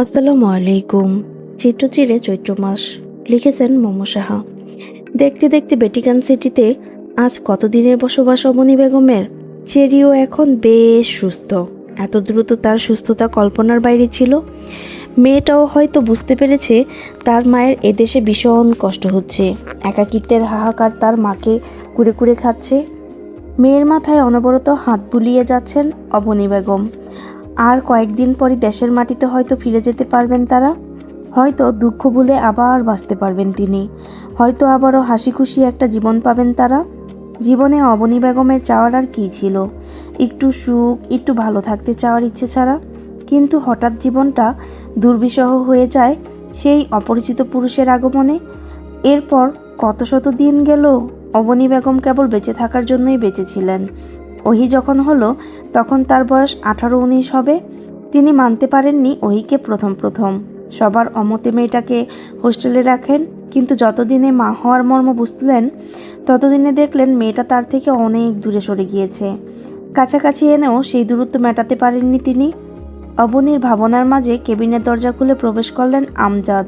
আসসালামু আলাইকুম। চিত্রচিরে চৈত্র মাস লিখেছেন মোমো সাহা। দেখতে দেখতে ভ্যাটিকান সিটিতে আজ কতদিনের বসবাস অবনী বেগমের। চেরিও এখন বেশ সুস্থ। এত দ্রুত তার সুস্থতা কল্পনার বাইরে ছিল। মেয়েটাও হয়তো বুঝতে পেরেছে তার মায়ের এদেশে ভীষণ কষ্ট হচ্ছে। একাকিত্বের হাহাকার তার মাকে কুরে কুরে খাচ্ছে। মেয়ের মাথায় অনবরত হাত বুলিয়ে যাচ্ছেন অবনী বেগম। আর কয়েকদিন পরই দেশের মাটিতে হয়তো ফিরে যেতে পারবেন তারা। হয়তো দুঃখ ভুলে আবার বাঁচতে পারবেন তিনি। হয়তো আবারও হাসি খুশি একটা জীবন পাবেন তারা। জীবনে অবনী বেগমের চাওয়ার আর কী ছিল? একটু সুখ, একটু ভালো থাকতে চাওয়ার ইচ্ছে ছাড়া। কিন্তু হঠাৎ জীবনটা দুর্বিষহ হয়ে যায় সেই অপরিচিত পুরুষের আগমনে। এরপর কত শত দিন গেল। অবনী বেগম কেবল বেঁচে থাকার জন্যই বেঁচেছিলেন। ওহি যখন হলো তখন তার বয়স 18-19 হবে। তিনি মানতে পারেননি ওহিকে প্রথম সবার অমতে মেয়েটাকে হোস্টেলে রাখেন। কিন্তু যতদিনে মা হওয়ার মর্ম বুঝলেন ততদিনে দেখলেন মেয়েটা তার থেকে অনেক দূরে সরে গিয়েছে। কাছাকাছি এনেও সেই দূরত্ব মেটাতে পারেননি তিনি। অবনীর ভাবনার মাঝে কেবিনের দরজা খুলে প্রবেশ করলেন আমজাদ।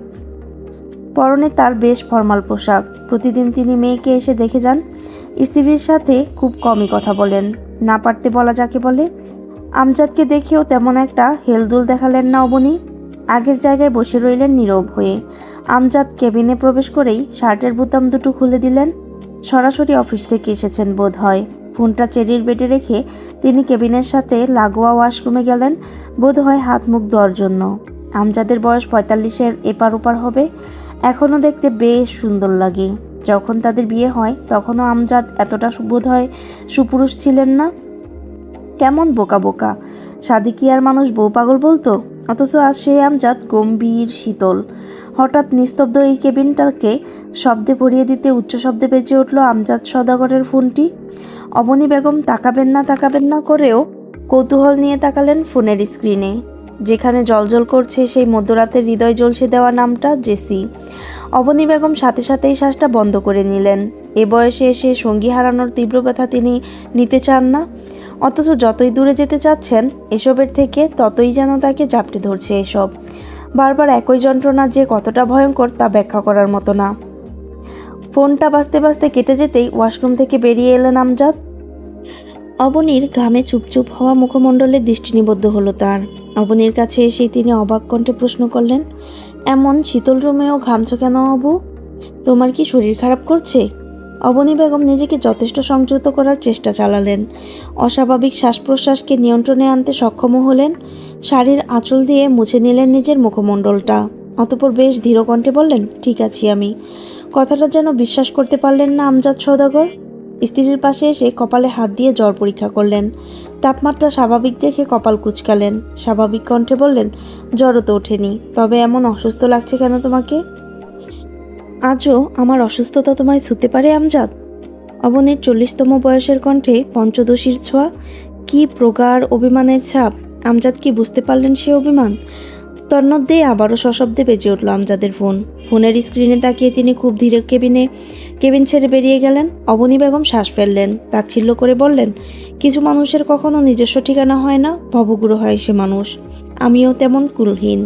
পরনে তার বেশ ফর্মাল পোশাক। প্রতিদিন তিনি মেয়েকে এসে দেখে যান। স্ত্রীর সাথে খুব কমই কথা বলেন, না পারতে বলা যাকে বলে। আমজাদকে দেখেও তেমন একটা হেলদোল দেখালেন না অবনী। আগের জায়গায় বসে রইলেন নীরব হয়ে। আমজাদ কেবিনে প্রবেশ করেই শার্টের বোতাম দুটো খুলে দিলেন। সরাসরি অফিস থেকে এসেছেন বোধ হয়। ফোনটা চেরির বেডে রেখে তিনি কেবিনের সাথে লাগোয়া ওয়াশরুমে গেলেন, বোধ হয় হাত মুখ ধোয়ার জন্য। আমজাদের বয়স 45-এর এপার ওপার হবে। এখনও দেখতে বেশ সুন্দর লাগে। যখন তাদের বিয়ে হয় তখনও আমজাদ এতটা বোধ হয় সুপুরুষ ছিলেন না। কেমন বোকা বোকা, সাদিকি আর মানুষ বউ পাগল বলতো। অথচ আজ সেই আমজাদ গম্ভীর শীতল। হঠাৎ নিস্তব্ধ এই কেবিনটাকে শব্দে ভরিয়ে দিতে উচ্চ শব্দে বেজে উঠল আমজাদ সওদাগরের ফোনটি। অবনী বেগম তাকাবেন না করেও কৌতূহল নিয়ে তাকালেন ফোনের স্ক্রিনে, যেখানে জলজল করছে সেই মধ্যরাতের হৃদয় জ্বলসে দেওয়া নামটা জেসি। অবনী বেগম সাথে সাথেই শ্বাসটা বন্ধ করে নিলেন। এ বয়সে এসে সঙ্গী হারানোর তীব্র ব্যথা তিনি নিতে চান না। অথচ যতই দূরে যেতে চাচ্ছেন এসবের থেকে, ততই যেন তাকে জাপটে ধরছে এসব। বারবার একই যন্ত্রণা যে কতটা ভয়ঙ্কর তা ব্যাখ্যা করার মতো না। ফোনটা বাজতে বাজতে কেটে যেতেই ওয়াশরুম থেকে বেরিয়ে এলেন আমজাদ। অবনীর ঘামে চুপচুপ হওয়া মুখমণ্ডলে দৃষ্টি নিবদ্ধ হলো তার। অবনীর কাছে এসেই তিনি অবাক কণ্ঠে প্রশ্ন করলেন, এমন শীতল রুমেও ঘামছ কেন অবু? তোমার কি শরীর খারাপ করছে? অবনী বেগম নিজেকে যথেষ্ট সংযত করার চেষ্টা চালালেন। অস্বাভাবিক শ্বাস প্রশ্বাসকে নিয়ন্ত্রণে আনতে সক্ষম হলেন। শাড়ির আঁচল দিয়ে মুছে নিলেন নিজের মুখমণ্ডলটা। অতঃপর বেশ ধীর কণ্ঠে বললেন, ঠিক আছি আমি। কথাটা যেন বিশ্বাস করতে পারলেন না আমজাদ সওদাগর। স্ত্রীর পাশে এসে কপালে হাত দিয়ে জ্বর পরীক্ষা করলেন। তাপমাত্রা স্বাভাবিক দেখে কপাল কুঁচকালেন। স্বাভাবিক কণ্ঠে বললেন, জ্বরও তো ওঠেনি, তবে এমন অসুস্থ লাগছে কেন তোমাকে? আজও আমার অসুস্থতা তোমায় ছুঁতে পারে আমজাদ? অবনীর 40তম বয়সের কণ্ঠে পঞ্চদশীর ছোঁয়া। কি প্রগাঢ় অভিমানের ছাপ! আমজাদ কি বুঝতে পারলেন সে অভিমান? তন্মধ্যেই আবারও সশব্দে বেজে উঠল আমজাদের ফোন। ফোনের স্ক্রিনে তাকিয়ে তিনি খুব ধীরে কেবিন ছেড়ে বেরিয়ে গেলেন। অবনী বেগম শ্বাস ফেললেন, তাচ্ছিল্য করে বললেন, কিছু মানুষের কখনো নিজস্ব ঠিকানা হয় না, ভবঘুরে হয় সে মানুষ। আমিও তেমন কুলহীন।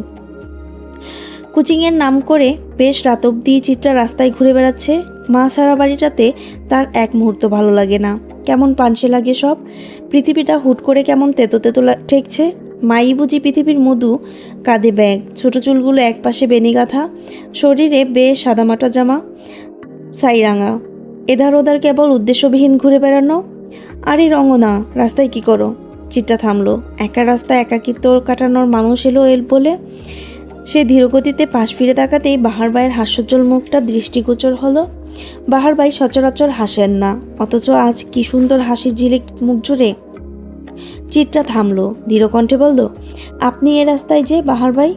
কোচিংয়ের নাম করে বেশ রাত অবধি চিত্রা রাস্তায় ঘুরে বেড়াচ্ছে। মা ছাড়া বাড়িটাতে তার এক মুহূর্ত ভালো লাগে না। কেমন পানসে লাগে সব। পৃথিবীটা হুট করে কেমন তেতো তেতো ঠেকছে। মাই বুঝি পৃথিবীর মধু। কাঁধে ব্যাগ, ছোট চুলগুলো একপাশে বেনি গাঁথা, শরীরে বেশ সাদামাটা জামা, সাইরাঙা। এধার ওধার কেবল উদ্দেশ্যবিহীন ঘুরে বেড়ানো। আরে রঙ্গনা, রাস্তায় কি করো? চিত্রা থামলো। একা রাস্তায় একাকিত্ব কাটানোর মানুষ এলো বলে। সে ধীরগতিতে পাশ ফিরে তাকাতেই বাহার ভাইয়ের হাস্যোজ্জ্বল মুখটা দৃষ্টিগোচর হলো। বাহার ভাই সচরাচর হাসেন না, অথচ আজ কি সুন্দর হাসির ঝিলিক মুখ জুড়ে। চিত্রা থামলো, দৃঢ়কণ্ঠে বলল, আপনি এ রাস্তায় যে বাহার ভাই?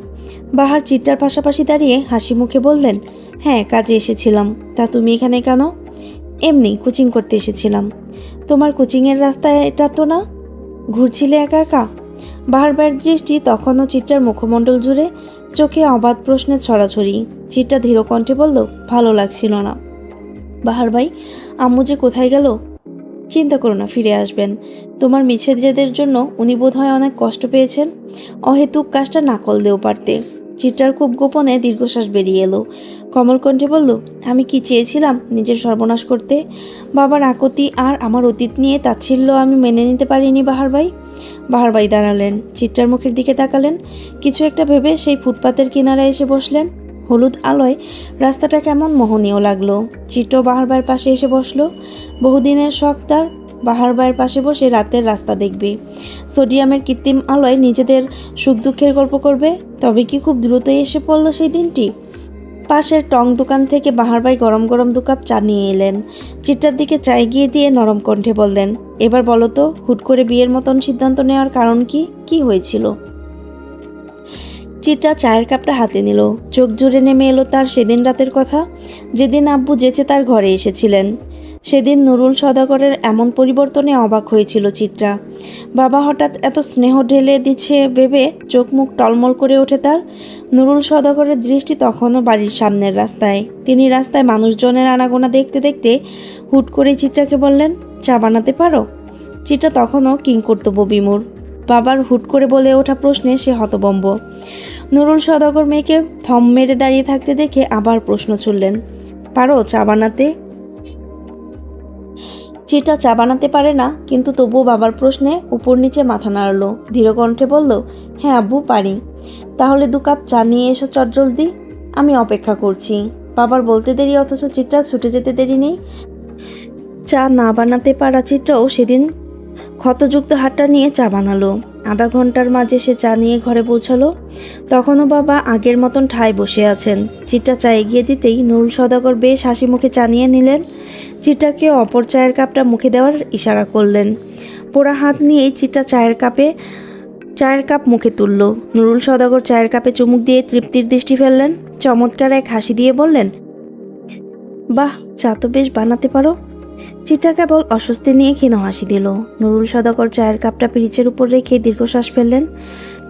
বাহার চিত্রার পাশাপাশি দাঁড়িয়ে হাসি মুখে বললেন, হ্যাঁ, কাজে এসেছিলাম। তা তুমি এখানে কেন? এমনি কোচিং করতে এসেছিলাম। তোমার কোচিংয়ের রাস্তা এটা তো না? ঘুরছিলে একা একা? বাহার ভাইয়ের দৃষ্টি তখনও চিত্রার মুখমণ্ডল জুড়ে, চোখে অবাধ প্রশ্নের ছড়াছড়ি। চিত্রা ধীর কণ্ঠে বলল, ভালো লাগছিল না। বাহার ভাই, আম্মু যে কোথায় গেল? চিন্তা করো না, ফিরে আসবেন। তোমার মিছে জেদের জন্য উনি বোধ হয় অনেক কষ্ট পেয়েছেন। অহেতুক কাজটা না করলেও পারতে। চিত্রার খুব গোপনে দীর্ঘশ্বাস বেরিয়ে এলো। কমল কণ্ঠে বলল, আমি কি চেয়েছিলাম নিজের সর্বনাশ করতে? বাবার আকুতি আর আমার অতীত নিয়ে তাচ্ছিল্য আমি মেনে নিতে পারিনি বাহার ভাই। বাহার ভাই দাঁড়ালেন, চিত্রার মুখের দিকে তাকালেন, কিছু একটা ভেবে সেই ফুটপাতের কিনারায় এসে বসলেন। হলুদ আলোয় রাস্তাটা কেমন মোহনীয় লাগলো। চিত্র বাহার ভাইয়ের পাশে এসে বসলো। বহুদিনের শখ তার বাহার ভাইয়ের পাশে বসে রাতের রাস্তা দেখবে, সোডিয়ামের কৃত্রিম আলোয় নিজেদের সুখ দুঃখের গল্প করবে। তবে কি খুব দ্রুতই এসে পড়ল সেই দিনটি। পাশের টং দোকান থেকে বাহার ভাই গরম গরম 2 কাপ চা নিয়ে এলেন। চিত্রার দিকে চা এগিয়ে দিয়ে নরম কণ্ঠে বললেন, এবার বলো তো, হুট করে বিয়ের মতন সিদ্ধান্ত নেওয়ার কারণ কি হয়েছিল? চিত্রা চায়ের কাপটা হাতে নিল। চোখ জুড়ে নেমে এলো তার সেদিন রাতের কথা, যেদিন আব্বু যেচে তার ঘরে এসেছিলেন। সেদিন নুরুল সওদাগরের এমন পরিবর্তনে অবাক হয়েছিল চিত্রা। বাবা হঠাৎ এত স্নেহ ঢেলে দিচ্ছে ভেবে চোখ মুখ টলমল করে ওঠে তার। নুরুল সওদাগরের দৃষ্টি তখনও বাড়ির সামনের রাস্তায়। তিনি রাস্তায় মানুষজনের আনাগোনা দেখতে দেখতে হুট করে চিত্রাকে বললেন, চা বানাতে পারো? চিত্রা তখনও কিংকর্তব্য বিমূঢ়। বাবার হুট করে বলে ওঠা প্রশ্নে সে হতভম্ব। নুরুল সওদাগর মেয়েকে থম মেরে দাঁড়িয়ে থাকতে দেখে আবার প্রশ্ন ছুড়লেন, পারো চা বানাতে? চিত্রা চা বানাতে পারে না, কিন্তু তবুও বাবার প্রশ্নে উপর নিচে মাথা নাড়ল। ধীর কণ্ঠে বলল, হ্যাঁ আব্বু পারি। তাহলে 2 কাপ চা নিয়ে এসো চটজলদি, আমি অপেক্ষা করছি। বাবার বলতে দেরি, অথচ চিত্রা ছুটে যেতে দেরি নেই। চা না বানাতে পারা চিত্রাও সেদিন ক্ষতযুক্ত হাতটা নিয়ে চা বানালো। আধা ঘন্টার মাঝে সে চা নিয়ে ঘরে পৌঁছালো। তখনও বাবা আগের মতন ঠায় বসে আছেন। চিত্রা চা এগিয়ে দিতেই নুরুল সওদাগর বেশ হাসি মুখে চা নিয়ে নিলেন। চিত্রাকে অপর চায়ের কাপটা মুখে দেওয়ার ইশারা করলেন। পোড়া হাত নিয়েই চিত্রা চায়ের কাপ মুখে তুলল। নুরুল সওদাগর চায়ের কাপে চুমুক দিয়ে তৃপ্তির দৃষ্টি ফেললেন। চমৎকার এক হাসি দিয়ে বললেন, বাহ, চা তো বেশ বানাতে পারো। চিত্রা কেবল অস্বস্তি নিয়ে ক্ষীণ হাসি দিল। নুরুল সওদাগর চায়ের কাপটা পিরিচের উপর রেখে দীর্ঘশ্বাস ফেললেন।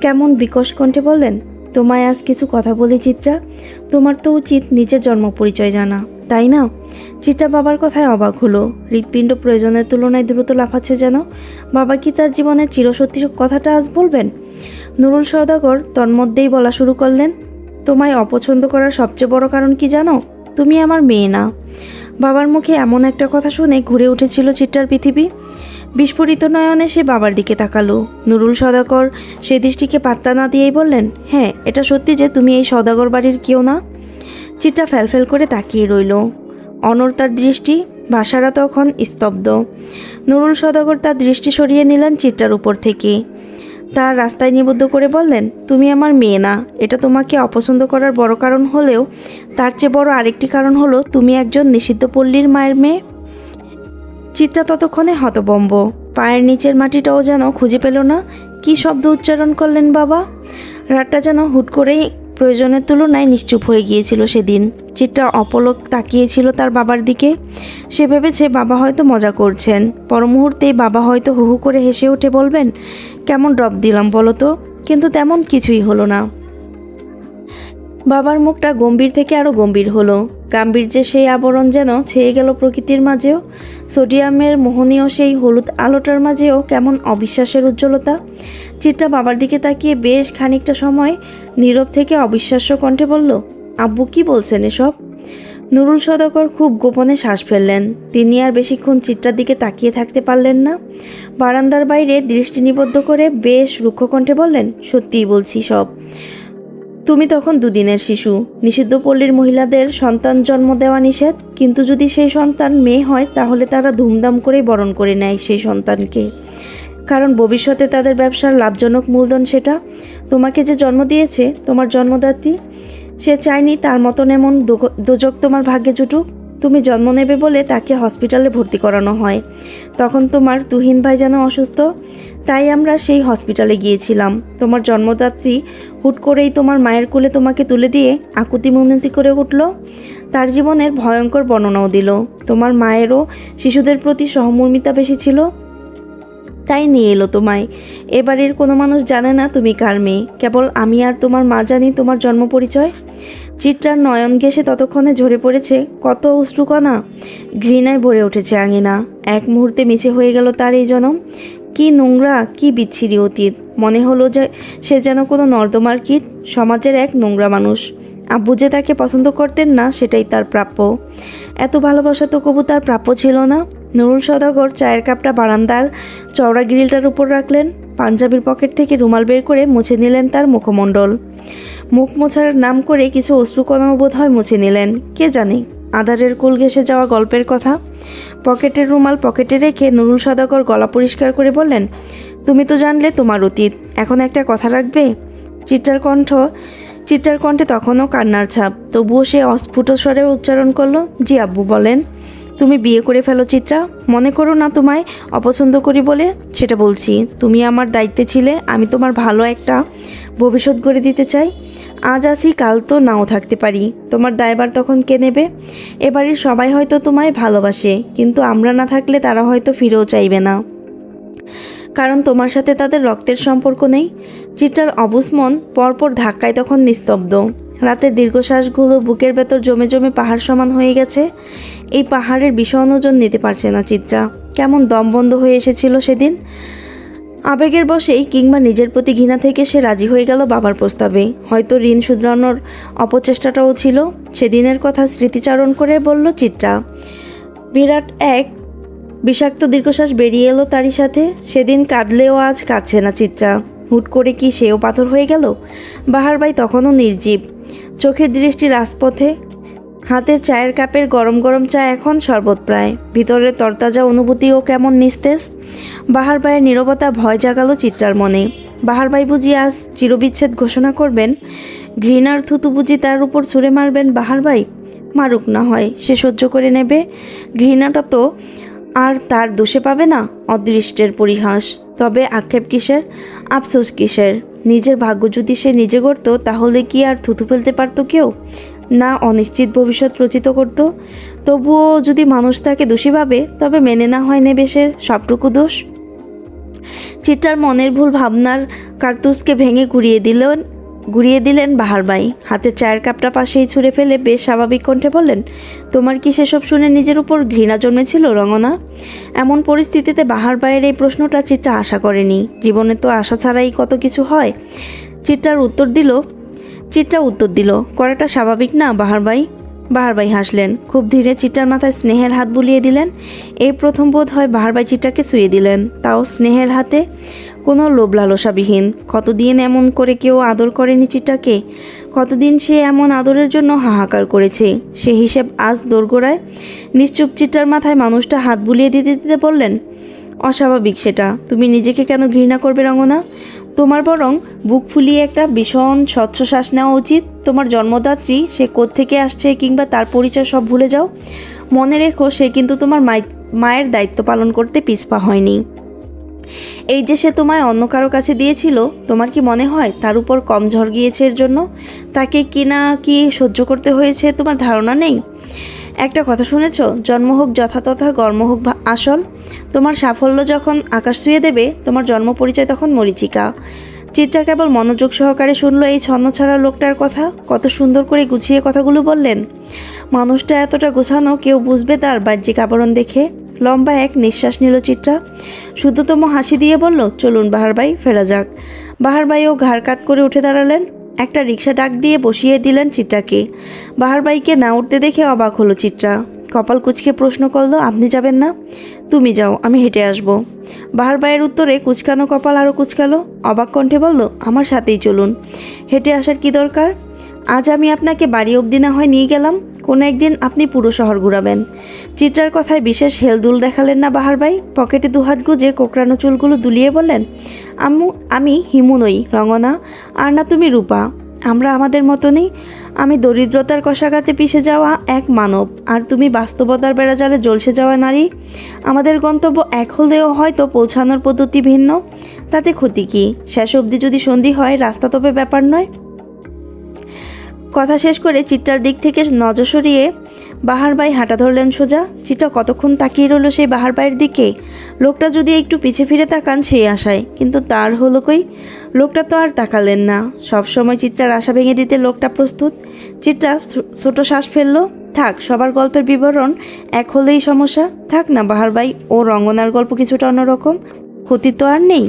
কেমন বিকশ কণ্ঠে বললেন, তোমায় আজ কিছু কথা বলি চিত্রা। তোমার তো উচিত নিজের জন্ম পরিচয় জানা, তাই না? চিত্রা বাবার কথায় অবাক হলো। হৃৎপিণ্ড প্রয়োজনের তুলনায় দ্রুত লাফাচ্ছে যেন। বাবা কি তার জীবনের চিরসত্যি কথাটা আজ বলবেন? নুরুল সওদাগর তন্মধ্যেই বলা শুরু করলেন, তোমায় অপছন্দ করার সবচেয়ে বড় কারণ কি জানো? তুমি আমার মেয়ে না। বাবার মুখে এমন একটা কথা শুনে ঘুরে উঠেছিল চিত্রার পৃথিবী। বিস্ফোরিত নয়নে সে বাবার দিকে তাকালো। নুরুল সওদাগর সে দৃষ্টিকে পাত্তা না দিয়েই বললেন, হ্যাঁ, এটা সত্যি যে তুমি এই সওদাগর বাড়ির কেউ না। চিত্রা ফ্যালফ্যাল করে তাকিয়ে রইল। অনর তার দৃষ্টি, ভাষারা তখন স্তব্ধ। নুরুল সওদাগর তার দৃষ্টি সরিয়ে নিলেন চিত্রার উপর থেকে। তার রাস্তায় নিবদ্ধ করে বললেন, তুমি আমার মেয়ে না। এটা তোমাকে অপছন্দ করার বড় কারণ হলেও তার চেয়ে বড় আরেকটি কারণ হলো তুমি একজন নিষিদ্ধ পল্লীর মায়ের মেয়ে। চিত্রা ততক্ষণে হতভম্ব। পায়ের নিচের মাটিটাও যেন খুঁজে পেল না। কি শব্দ উচ্চারণ করলেন বাবা? রাতটা যেন হুট করেই প্রয়োজনের তুলনায় নিশ্চুপ হয়ে গিয়েছিল সেদিন। চিত্রা অপলক তাকিয়েছিল তার বাবার দিকে। সে ভেবেছে বাবা হয়তো মজা করছেন। পর মুহূর্তেই বাবা হয়তো হু হু করে হেসে উঠে বলবেন, কেমন ড্রপ দিলাম বলো তো? কিন্তু তেমন কিছুই হলো না। বাবার মুখটা গম্ভীর থেকে আরও গম্ভীর হলো। গাম্ভীর্যের সেই আবরণ যেন ছেয়ে গেল প্রকৃতির মাঝেও। সোডিয়ামের মোহনীয় সেই হলুদ আলোটার মাঝেও কেমন অবিশ্বাসের উজ্জ্বলতা। চিত্রা বাবার দিকে তাকিয়ে বেশ খানিকটা সময় নীরব থেকে অবিশ্বাস্য কণ্ঠে বলল, আব্বু কি বলছেন এসব? নুরুল সওদাগর খুব গোপনে শ্বাস ফেললেন। তিনি আর বেশিক্ষণ চিত্রার দিকে তাকিয়ে থাকতে পারলেন না। বারান্দার বাইরে দৃষ্টি নিবদ্ধ করে বেশ রুক্ষ কণ্ঠে বললেন, সত্যিই বলছি সব। তুমি তখন 2 দিনের শিশু। নিষিদ্ধ পল্লীর মহিলাদের সন্তান জন্ম দেওয়া নিষেধ, কিন্তু যদি সেই সন্তান মেয়ে হয় তাহলে তারা ধুমধাম করেই বরণ করে নেয় সেই সন্তানকে। কারণ ভবিষ্যতে তাদের ব্যবসার লাভজনক মূলধন সেটা। তোমাকে যে জন্ম দিয়েছে, তোমার জন্মদাত্রী, সে চায়নি তার মতন এমন দোজক তোমার ভাগ্যে জুটুক। তুমি জন্ম নেবে বলে তাকে হসপিটালে ভর্তি করানো হয়। তখন তোমার তুহিন ভাই যেন অসুস্থ, তাই আমরা সেই হসপিটালে গিয়েছিলাম। তোমার জন্মদাত্রী হুট করেই তোমার মায়ের কোলে তোমাকে তুলে দিয়ে আকুতি মিনতি করে উঠল। তার জীবনের ভয়ঙ্কর বর্ণনাও দিল। তোমার মায়েরও শিশুদের প্রতি সহমর্মিতা বেশি ছিল, তাই নিয়ে এলো তোমায়। এবারের কোনো মানুষ জানে না তুমি কার মেয়ে, কেবল আমি আর তোমার মা জানি তোমার জন্ম পরিচয়। চিত্রার নয়ন ঘেঁষে ততক্ষণে ঝরে পড়েছে কত অশ্রুকণা। ঘৃণায় ভরে উঠেছে আঙিনা। এক মুহূর্তে মিছে হয়ে গেল তার এই জনম। কি নোংরা, কি বিচ্ছিরি অতীত। মনে হলো যে সে যেন কোনো নর্দমার কীট, সমাজের এক নোংরা মানুষ। আব্বু যে তাকে পছন্দ করতেন না সেটাই তার প্রাপ্য। এত ভালোবাসা তো কবু তার প্রাপ্য ছিল না। নুরুল সওদাগর চায়ের কাপটা বারান্দার চওড়া গ্রিলটার উপর রাখলেন। পাঞ্জাবির পকেট থেকে রুমাল বের করে মুছে নিলেন তার মুখমণ্ডল। মুখ মোছার নাম করে কিছু অশ্রুকণাও বোধ হয় মুছে নিলেন। কে জানে আধারের কুল ঘেঁষে যাওয়া গল্পের কথা। পকেটের রুমাল পকেটে রেখে নুরুল সওদাগর গলা পরিষ্কার করে বললেন, তুমি তো জানলে তোমার অতীত, এখন একটা কথা রাখবে? চিত্রার কণ্ঠে তখনও কান্নার ছাপ, তবুও সে অস্ফুট স্বরে উচ্চারণ করলো, জি আব্বু বলেন। তুমি বিয়ে করে ফেলো চিত্রা, মনে করো না তোমায় অপছন্দ করি বলে, সেটা বলছি। তুমি আমার দায়িত্বে ছিলে, আমি তোমার ভালো একটা ভবিষ্যৎ গড়ে দিতে চাই। আজ আছি, কাল তো নাও থাকতে পারি। তোমার দায়ভার তখন কে নেবে? এবাড়ির সবাই হয়তো তোমায় ভালোবাসে, কিন্তু আমরা না থাকলে তারা হয়তো ফিরেও চাইবে না, কারণ তোমার সাথে তাদের রক্তের সম্পর্ক নেই। চিত্রার অবুঝ মন পরপর ধাক্কায় তখন নিস্তব্ধ। রাতের দীর্ঘশ্বাসগুলো বুকের ভেতর জমে জমে পাহাড় সমান হয়ে গেছে। এই পাহাড়ের ভীষণ ওজন নিতে পারছে না চিত্রা। কেমন দম বন্ধ হয়ে এসেছিল সেদিন। আবেগের বশেই কিংবা নিজের প্রতি ঘৃণা থেকে সে রাজি হয়ে গেল বাবার প্রস্তাবে। হয়তো ঋণ শুধরানোর অপচেষ্টাটাও ছিল। সেদিনের কথা স্মৃতিচারণ করে বলল চিত্রা। বিরাট এক বিষাক্ত দীর্ঘশ্বাস বেরিয়ে এলো তারই সাথে। সেদিন কাঁদলেও আজ কাঁদছে না চিত্রা। হুট করে কি সেও পাথর হয়ে গেল? বাহার ভাই তখনও নির্জীব, চোখের দৃষ্টি রাজপথে। হাতের চায়ের কাপের গরম গরম চা এখন শরবত প্রায়। ভিতরের তরতাজা অনুভূতিও কেমন নিস্তেজ। বাহার ভাইয়ের নীরবতা ভয় জাগালো চিত্রার মনে। বাহার ভাই বুঝি আজ চিরবিচ্ছেদ ঘোষণা করবেন? ঘৃণার থুতু বুঝি তার উপর ছুঁড়ে মারবেন বাহার ভাই? মারুক না হয়, সে সহ্য করে নেবে। ঘৃণাটা তো আর তার দোষে পাবে না। অদৃষ্টের পরিহাস, তবে আক্ষেপ কিসের, আফসোস কিসের? নিজের ভাগ্য যদি সে নিজে গড়ত, তাহলে কি আর থুতু ফেলতে পারত কেউ? না অনিশ্চিত ভবিষ্যৎ রচিত করত। তবুও যদি মানুষ তাকে দোষী ভাবে, তবে মেনে না হয় নেবে সে সবটুকু দোষ। চিত্রার মনের ভুল ভাবনার কার্তুজকে ভেঙে ঘুরিয়ে দিলেন বাহার ভাই। হাতের চায়ের কাপটা পাশেই ছুঁড়ে ফেলে বেশ স্বাভাবিক কণ্ঠে বললেন, তোমার কি সেসব শুনে নিজের উপর ঘৃণা জন্মেছিল রঙনা? এমন পরিস্থিতিতে বাহার ভাইয়ের এই প্রশ্নটা চিত্রা আশা করেনি। জীবনে তো আশা ছাড়াই কত কিছু হয়। চিত্রা উত্তর দিল, করাটা স্বাভাবিক না বাহার ভাই? বাহার ভাই হাসলেন। খুব ধীরে চিত্রার মাথায় স্নেহের হাত বুলিয়ে দিলেন। এই প্রথম বোধ হয় বাহার ভাই চিত্রাকে ছুঁয়ে দিলেন, তাও স্নেহের হাতে, কোনো লোভ লালসাবিহীন। কতদিন এমন করে কেউ আদর করেনি চিত্রাকে। কতদিন সে এমন আদরের জন্য হাহাকার করেছে। সে হিসেব আজ দোরগোড়ায়। নিশ্চুপ চিত্রার মাথায় মানুষটা হাত বুলিয়ে দিতে দিতে বললেন, অস্বাভাবিক সেটা। তুমি নিজেকে কেন ঘৃণা করবে রঙনা? তোমার বরং বুক ফুলিয়ে একটা ভীষণ স্বচ্ছ শ্বাস নেওয়া উচিত। তোমার জন্মদাত্রী, সে কোত্থেকে আসছে কিংবা তার পরিচয় সব ভুলে যাও। মনে রেখো, সে কিন্তু তোমার মায়ের দায়িত্ব পালন করতে পিছপা হয়নি। এই যে সে তোমায় অন্য কারো কাছে দিয়েছিল, তোমার কি মনে হয় তার উপর কম ঝড় গিয়েছে এর জন্য? তাকে কি না কি সহ্য করতে হয়েছে তোমার ধারণা নেই? একটা কথা শুনেছ, জন্ম হোক যথাতথা, কর্ম হোক আসল। তোমার সাফল্য যখন আকাশ ছুঁয়ে দেবে, তোমার জন্ম পরিচয় তখন মরীচিকা। চিত্রা কেবল মনোযোগ সহকারে শুনল এই ছন্নছাড়া লোকটার কথা। কত সুন্দর করে গুছিয়ে কথাগুলো বললেন। মানুষটা এতটা গোছানো কেউ বুঝবে তার বাহ্যিক আবরণ দেখে। লম্বা এক নিঃশ্বাস নিল চিত্রা। শুদ্ধতম হাসি দিয়ে বলল, চলুন বাহার ভাই, ফেরা যাক। বাহার ভাইও ঘাড় কাত করে উঠে দাঁড়ালেন। একটা রিক্সা ডাক দিয়ে বসিয়ে দিলেন চিত্রাকে। বাহার ভাইকে না উঠতে দেখে অবাক হলো চিত্রা। কপাল কুঁচকে প্রশ্ন করলো, আপনি যাবেন না? তুমি যাও, আমি হেঁটে আসব। বাহার ভাইয়ের উত্তরে কুচকানো কপাল আরও কুচকালো। অবাক কণ্ঠে বলল, আমার সাথেই চলুন। হেঁটে আসার কি দরকার? আজ আমি আপনাকে বাড়ি অবধি না হয় নিয়ে গেলাম, কোনো একদিন আপনি পুরো শহর ঘুরাবেন। চিত্রার কথায় বিশেষ হেলদুল দেখালেন না বাহার ভাই। পকেটে দুহাত গুজে কোকড়ানো চুলগুলো দুলিয়ে বললেন, আমি হিমু নই রঙনা, আর না তুমি রূপা। আমরা আমাদের মতনই। আমি দরিদ্রতার কষাঘাতে পিষে যাওয়া এক মানব, আর তুমি বাস্তবতার বেড়াজালে জ্বলসে যাওয়া নারী। আমাদের গন্তব্য এক হলেও হয়তো পৌঁছানোর পদ্ধতি ভিন্ন। তাতে ক্ষতি কি? শেষ অবধি যদি সন্ধি হয়, রাস্তা তবে ব্যাপার নয়। কথা শেষ করে চিত্রার দিক থেকে নজর সরিয়ে বাহার ভাই হাঁটা ধরলেন সোজা। চিত্রা কতক্ষণ তাকিয়ে রইল সেই বাহার ভাইয়ের দিকে। লোকটা যদি একটু পিছে ফিরে তাকান সেই আশায়, কিন্তু তার হলো কই? লোকটা তো আর তাকালেন না। সবসময় চিত্রার আশা ভেঙে দিতে লোকটা প্রস্তুত। চিত্রা ছোট শ্বাস ফেললো। থাক, সবার গল্পের বিবরণ এক হলেই সমস্যা। থাক না বাহার ভাই, ও রঙ্গনার গল্প কিছুটা অন্যরকম। ক্ষতি তো আর নেই।